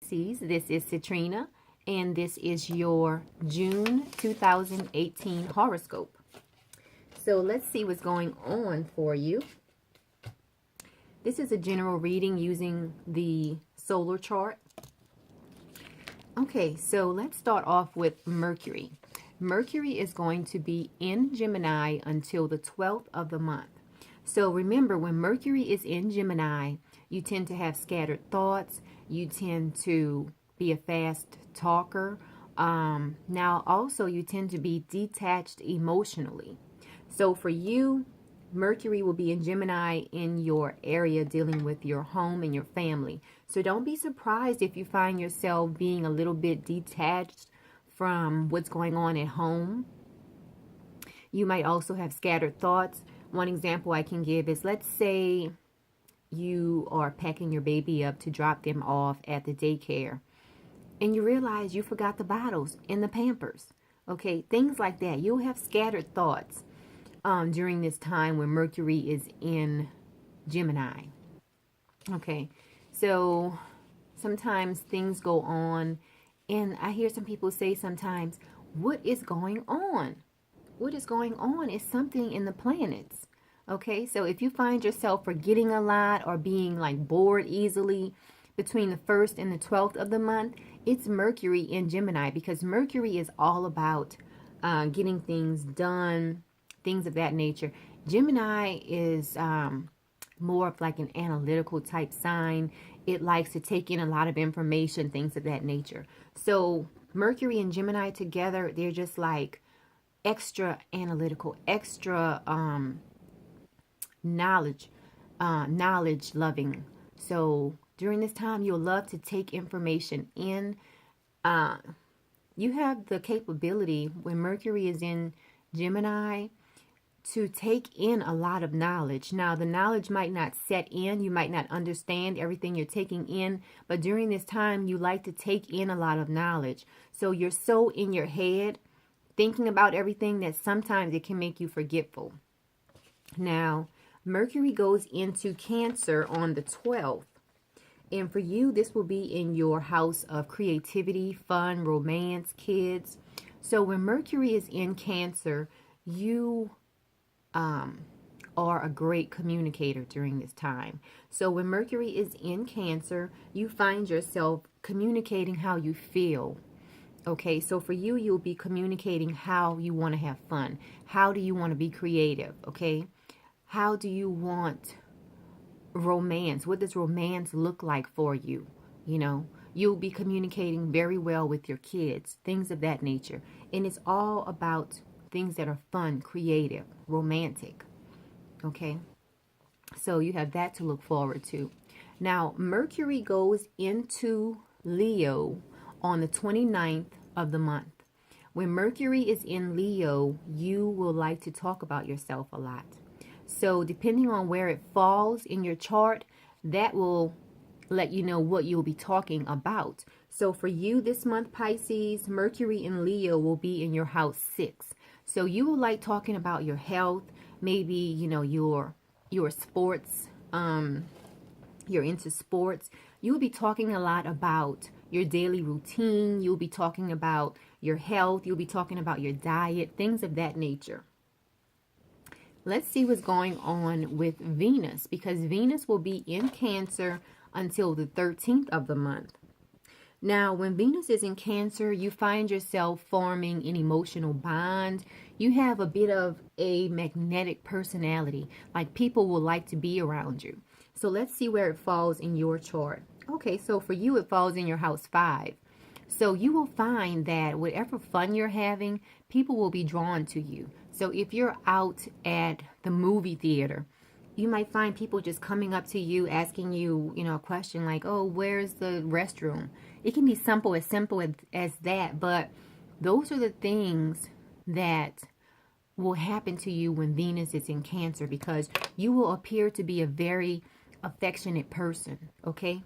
This is Citrina, and this is your June 2018 horoscope. So let's see what's going on for you. This is a general reading using the solar chart. Okay, so let's start off with Mercury. Mercury is going to be in Gemini until the 12th of the month. So remember, when Mercury is in Gemini, you tend to have scattered thoughts. You tend to be a fast talker. Now, also, you tend to be detached emotionally. So for you, Mercury will be in Gemini in your area dealing with your home and your family. So don't be surprised if you find yourself being a little bit detached from what's going on at home. You might also have scattered thoughts. One example I can give is, let's say you are packing your baby up to drop them off at the daycare, and you realize you forgot the bottles and the Pampers. Okay, things like that. You'll have scattered thoughts during this time when Mercury is in Gemini. Okay, so sometimes things go on, and I hear some people say sometimes, what is going on? What is going on is something in the planets. Okay, so if you find yourself forgetting a lot or being like bored easily between the 1st and the 12th of the month, it's Mercury in Gemini, because Mercury is all about getting things done, things of that nature. Gemini is more of like an analytical type sign. It likes to take in a lot of information, things of that nature. So Mercury and Gemini together, they're just like extra analytical, extra knowledge loving. So during this time, you'll love to take information in. You have the capability, when Mercury is in Gemini, to take in a lot of knowledge. Now, the knowledge might not set in. You might not understand everything you're taking in. But during this time, you like to take in a lot of knowledge. So you're so in your head, thinking about everything, that sometimes it can make you forgetful. Now, Mercury goes into Cancer on the 12th. And for you, this will be in your house of creativity, fun, romance, kids. So when Mercury is in Cancer, you are a great communicator during this time. So when Mercury is in Cancer, you find yourself communicating how you feel. Okay, so for you, you'll be communicating how you want to have fun. How do you want to be creative? Okay, how do you want romance? What does romance look like for you? You know, you'll be communicating very well with your kids, things of that nature. And it's all about things that are fun, creative, romantic. Okay, so you have that to look forward to. Now, Mercury goes into Leo on the 29th of the month. When Mercury is in Leo, you will like to talk about yourself a lot. So depending on where it falls in your chart, that will let you know what you'll be talking about. So for you this month, Pisces, Mercury in Leo will be in your house 6. So you will like talking about your health, maybe, you know, your sports, you're into sports. You'll be talking a lot about your daily routine. You'll be talking about your health. You'll be talking about your diet, things of that nature. Let's see what's going on with Venus, because Venus will be in Cancer until the 13th of the month. Now, when Venus is in Cancer, you find yourself forming an emotional bond. You have a bit of a magnetic personality, like people will like to be around you. So let's see where it falls in your chart. Okay, so for you, it falls in your house 5. So you will find that whatever fun you're having, people will be drawn to you. So if you're out at the movie theater, you might find people just coming up to you, asking you, a question like, oh, where's the restroom? It can be simple as that, but those are the things that will happen to you when Venus is in Cancer, because you will appear to be a very affectionate person, okay?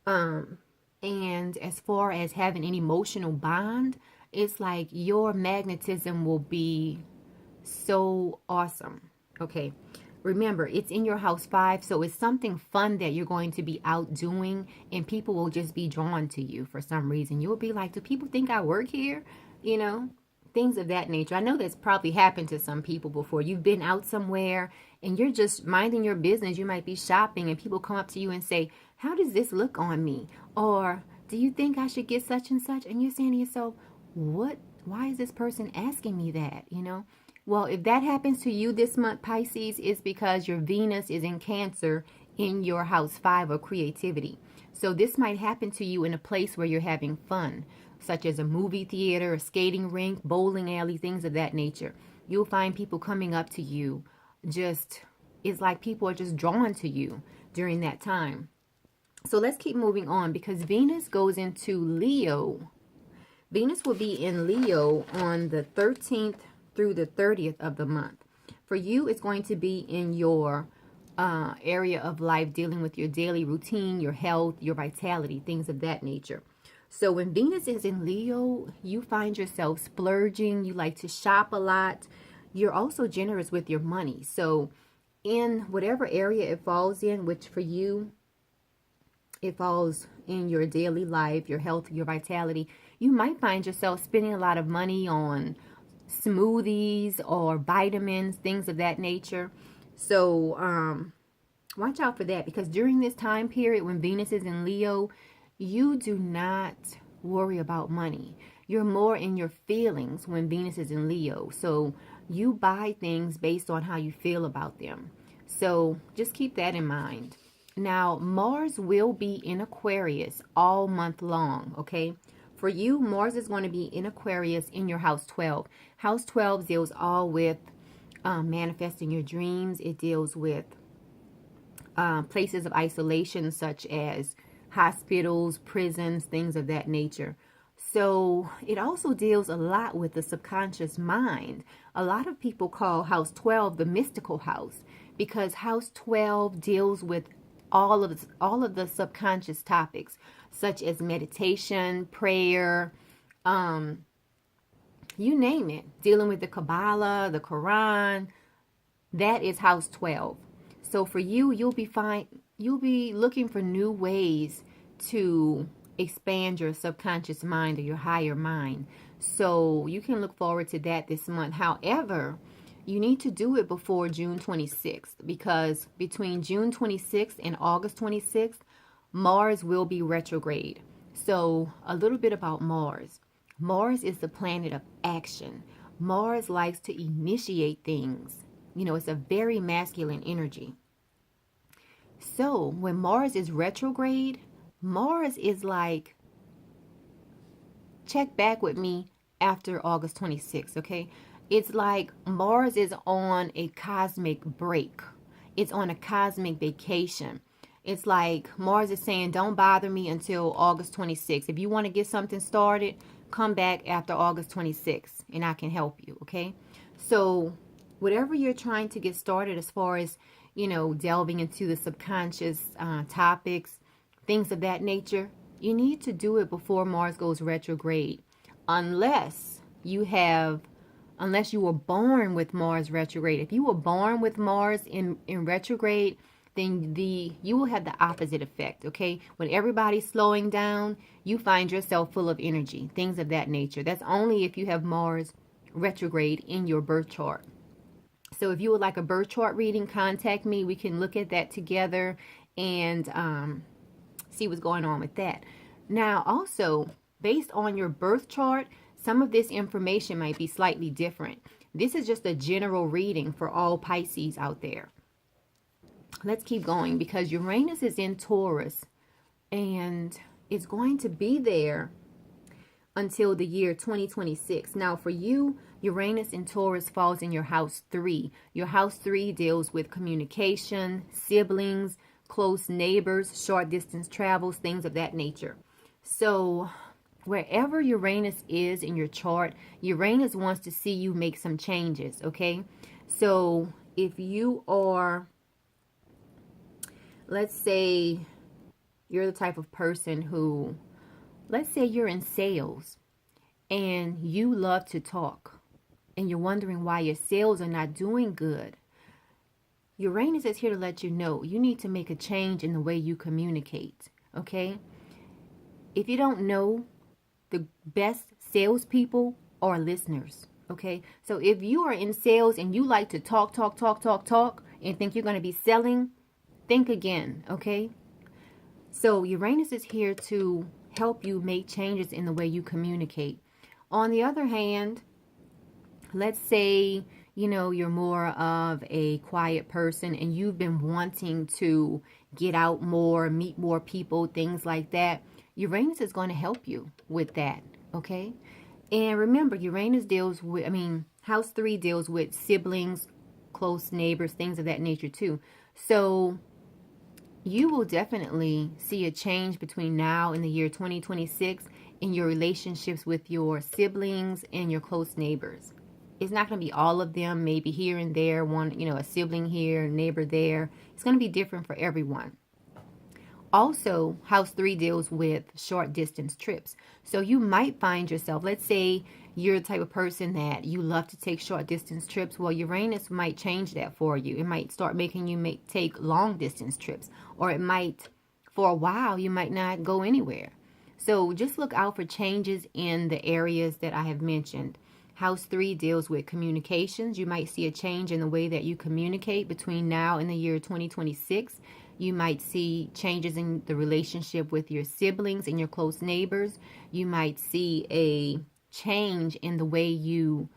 And as far as having an emotional bond, it's like your magnetism will be so awesome, okay? remember, it's in your house 5, so it's something fun that you're going to be out doing, and people will just be drawn to you for some reason. You'll be like, do people think I work here? You know, things of that nature. I know that's probably happened to some people before. You've been out somewhere and you're just minding your business. You might be shopping and people come up to you and say, how does this look on me? Or do you think I should get such and such? And you're saying to yourself, what? Why is this person asking me that? You know? Well, if that happens to you this month, Pisces, it's because your Venus is in Cancer in your house 5 of creativity. So this might happen to you in a place where you're having fun, such as a movie theater, a skating rink, bowling alley, things of that nature. You'll find people coming up to you. It's like people are just drawn to you during that time. So let's keep moving on, because Venus goes into Leo. Venus will be in Leo on the 13th through the 30th of the month. For you, it's going to be in your area of life, dealing with your daily routine, your health, your vitality, things of that nature. So when Venus is in Leo, you find yourself splurging. You like to shop a lot. You're also generous with your money. So in whatever area it falls in, which for you, it falls in your daily life, your health, your vitality, you might find yourself spending a lot of money on smoothies or vitamins, things of that nature. So watch out for that, because during this time period when Venus is in Leo, you do not worry about money. You're more in your feelings when Venus is in Leo. So you buy things based on how you feel about them. So just keep that in mind. Now, Mars will be in Aquarius all month long, okay? For you, Mars is going to be in Aquarius in your house 12. House 12 deals all with manifesting your dreams. It deals with places of isolation, such as hospitals, prisons, things of that nature. So it also deals a lot with the subconscious mind. A lot of people call house 12 the mystical house, because house 12 deals with all of the subconscious topics, such as meditation, prayer, you name it, dealing with the Kabbalah, the Quran. That is house 12. So for you, you'll be looking for new ways to expand your subconscious mind or your higher mind. So you can look forward to that this month. However, you need to do it before June 26th, because between June 26th and August 26th, Mars will be retrograde. So a little bit about Mars. Mars is the planet of action. Mars likes to initiate things. You know, it's a very masculine energy. So when Mars is retrograde, Mars is like, check back with me after August 26th, okay? It's like Mars is on a cosmic break. It's on a cosmic vacation. It's like Mars is saying, don't bother me until August 26th. If you want to get something started, come back after August 26th and I can help you, okay? So whatever you're trying to get started as far as, you know, delving into the subconscious topics, things of that nature, you need to do it before Mars goes retrograde. Unless you were born with Mars retrograde. If you were born with Mars in retrograde, then you will have the opposite effect, okay? When everybody's slowing down, you find yourself full of energy, things of that nature. That's only if you have Mars retrograde in your birth chart. So if you would like a birth chart reading, contact me. We can look at that together and see what's going on with that. Now, also, based on your birth chart, some of this information might be slightly different. This is just a general reading for all Pisces out there. Let's keep going, because Uranus is in Taurus and it's going to be there until the year 2026. Now for you, Uranus in Taurus falls in your house 3. Your house 3 deals with communication, siblings, close neighbors, short distance travels, things of that nature. So wherever Uranus is in your chart, Uranus wants to see you make some changes, okay? So if you are, let's say you're the type of person who, let's say you're in sales and you love to talk and you're wondering why your sales are not doing good. Uranus is here to let you know you need to make a change in the way you communicate, okay? If you don't know, the best salespeople are listeners, okay? So if you are in sales and you like to talk, and think you're going to be selling, think again, okay? So Uranus is here to help you make changes in the way you communicate. On the other hand, let's say, you know, you're more of a quiet person and you've been wanting to get out more, meet more people, things like that. Uranus is going to help you with that, okay? And remember, Uranus deals with, house 3 deals with siblings, close neighbors, things of that nature too. So you will definitely see a change between now and the year 2026 in your relationships with your siblings and your close neighbors. It's not going to be all of them, maybe here and there, one, a sibling here, a neighbor there. It's going to be different for everyone. Also, house 3 deals with short distance trips. So you might find yourself, let's say you're the type of person that you love to take short distance trips. Well, Uranus might change that for you. It might start making you take long distance trips, or it might, for a while, you might not go anywhere. So just look out for changes in the areas that I have mentioned. House 3 deals with communications. You might see a change in the way that you communicate between now and the year 2026. You might see changes in the relationship with your siblings and your close neighbors. You might see a change in the way you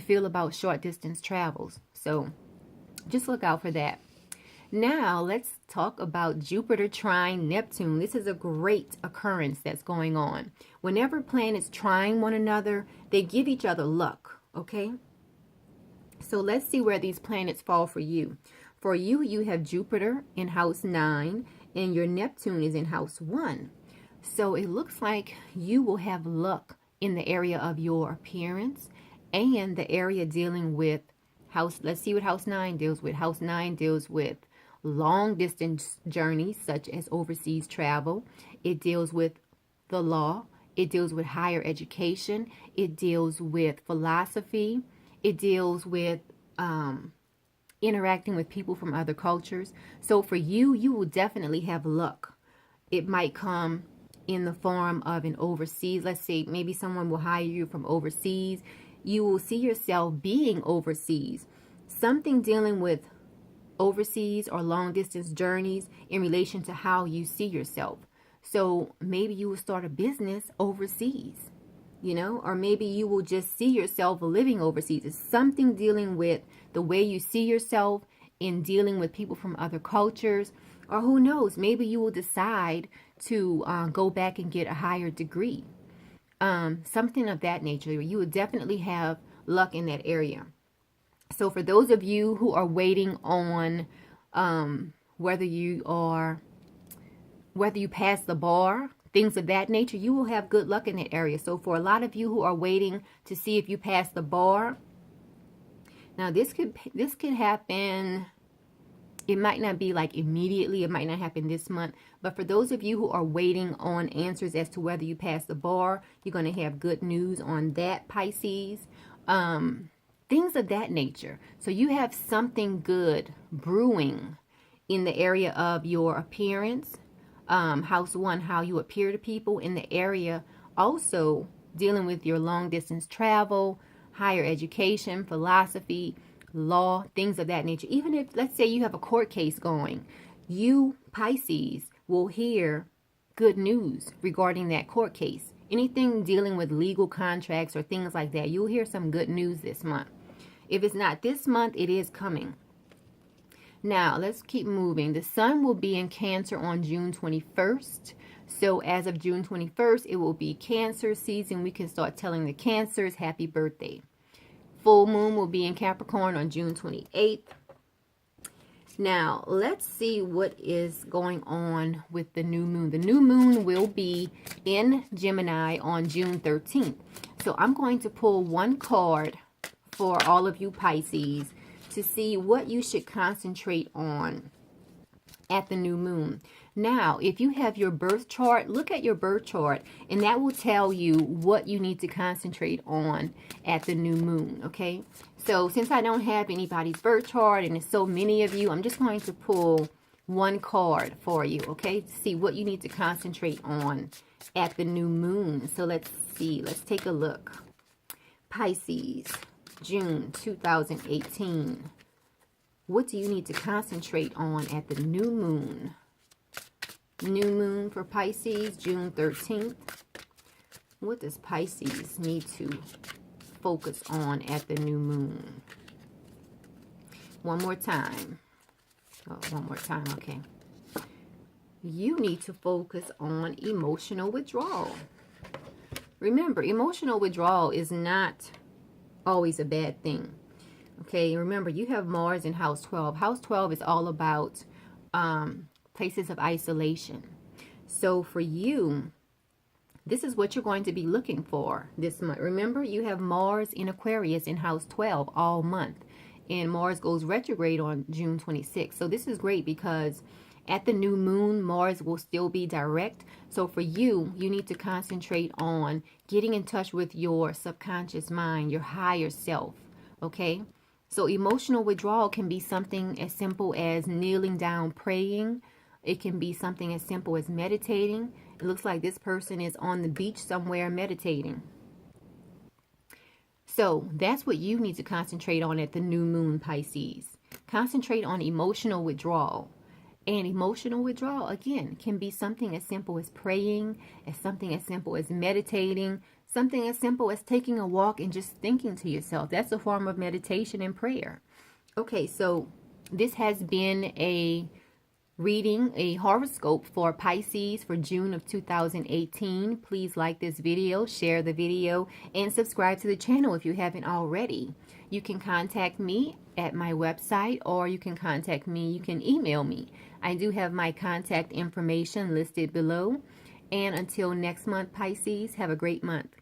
feel about short distance travels. So just look out for that. Now let's talk about Jupiter trine Neptune. This is a great occurrence that's going on. Whenever planets trine one another, they give each other luck, okay? So let's see where these planets fall for you. For you, you have Jupiter in house 9 and your Neptune is in house 1. So it looks like you will have luck in the area of your appearance and the area dealing with house. Let's see what house 9 deals with. House 9 deals with long distance journeys such as overseas travel. It deals with the law. It deals with higher education. It deals with philosophy. It deals with interacting with people from other cultures. So for you, you will definitely have luck. It might come in the form of an overseas. Let's say maybe someone will hire you from overseas. You will see yourself being overseas. Something dealing with overseas or long distance journeys in relation to how you see yourself. So maybe you will start a business overseas, or maybe you will just see yourself living overseas. It's something dealing with the way you see yourself in dealing with people from other cultures, or who knows, maybe you will decide to go back and get a higher degree. Something of that nature. You will definitely have luck in that area. So for those of you who are waiting on whether you pass the bar, things of that nature, you will have good luck in that area. So for a lot of you who are waiting to see if you pass the bar, now this could happen. It might not be like immediately. It might not happen this month. But for those of you who are waiting on answers as to whether you pass the bar, you're going to have good news on that, Pisces. Things of that nature. So you have something good brewing in the area of your appearance. House 1, how you appear to people. In the area also dealing with your long distance travel, higher education, philosophy, law, things of that nature. Even if, let's say, you have a court case going, you, Pisces, will hear good news regarding that court case. Anything dealing with legal contracts or things like that, you'll hear some good news this month. If it's not this month, it is coming. Now, let's keep moving. The sun will be in Cancer on June 21st. So as of June 21st, it will be Cancer season. We can start telling the Cancers happy birthday. Full moon will be in Capricorn on June 28th. Now, let's see what is going on with the new moon. The new moon will be in Gemini on June 13th. So I'm going to pull one card for all of you Pisces to see what you should concentrate on at the new moon. Now, if you have your birth chart, look at your birth chart, and that will tell you what you need to concentrate on at the new moon, okay? So since I don't have anybody's birth chart and there's so many of you, I'm just going to pull one card for you, okay? To see what you need to concentrate on at the new moon. So let's see. Let's take a look. Pisces, June 2018. What do you need to concentrate on at the new moon? New moon for Pisces, June 13th. What does Pisces need to focus on at the new moon? One more time. Oh, one more time, okay. You need to focus on emotional withdrawal. Remember, emotional withdrawal is not always a bad thing. Okay, remember, you have Mars in house 12. House 12 is all about places of isolation. So for you, this is what you're going to be looking for this month. Remember, you have Mars in Aquarius in house 12 all month. And Mars goes retrograde on June 26th. So this is great because at the new moon, Mars will still be direct. So for you, you need to concentrate on getting in touch with your subconscious mind, your higher self. Okay? So emotional withdrawal can be something as simple as kneeling down praying. It can be something as simple as meditating. It looks like this person is on the beach somewhere meditating. So that's what you need to concentrate on at the new moon, Pisces. Concentrate on emotional withdrawal. And emotional withdrawal, again, can be something as simple as praying, as something as simple as meditating, something as simple as taking a walk and just thinking to yourself. That's a form of meditation and prayer. Okay, so this has been a reading, a horoscope for Pisces for June of 2018. Please like this video, share the video, and subscribe to the channel if you haven't already. You can contact me at my website, or you can contact me, you can email me. I do have my contact information listed below. And until next month, Pisces, have a great month.